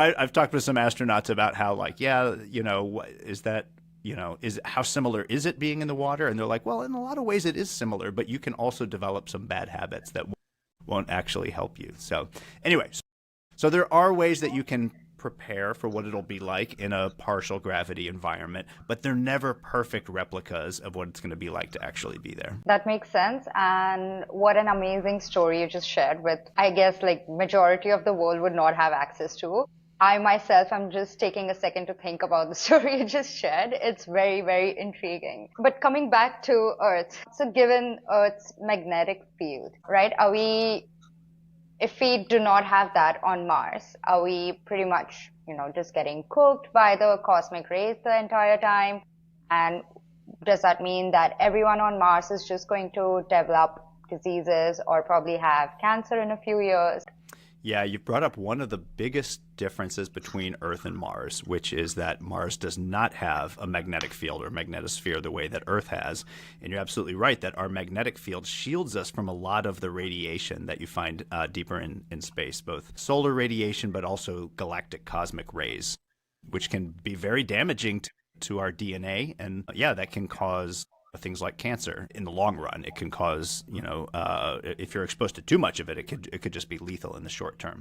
I've talked with some astronauts about how, like, yeah, is that, is how similar is it being in the water? And they're like, well, in a lot of ways it is similar, but you can also develop some bad habits that won't actually help you. So, anyway, so there are ways that you can prepare for what it'll be like in a partial gravity environment, but they're never perfect replicas of what it's going to be like to actually be there. That makes sense. And what an amazing story you just shared with, I guess, like majority of the world would not have access to. I myself am just taking a second to think about the story you just shared. It's very, very intriguing. But coming back to Earth, so given Earth's magnetic field, right, if we do not have that on Mars, are we pretty much, just getting cooked by the cosmic rays the entire time? And does that mean that everyone on Mars is just going to develop diseases or probably have cancer in a few years? Yeah, you brought up one of the biggest differences between Earth and Mars, which is that Mars does not have a magnetic field or magnetosphere the way that Earth has. And you're absolutely right that our magnetic field shields us from a lot of the radiation that you find deeper in space, both solar radiation, but also galactic cosmic rays, which can be very damaging to our DNA. And yeah, that can cause things like cancer in the long run. It can cause, if you're exposed to too much of it, it could just be lethal in the short term.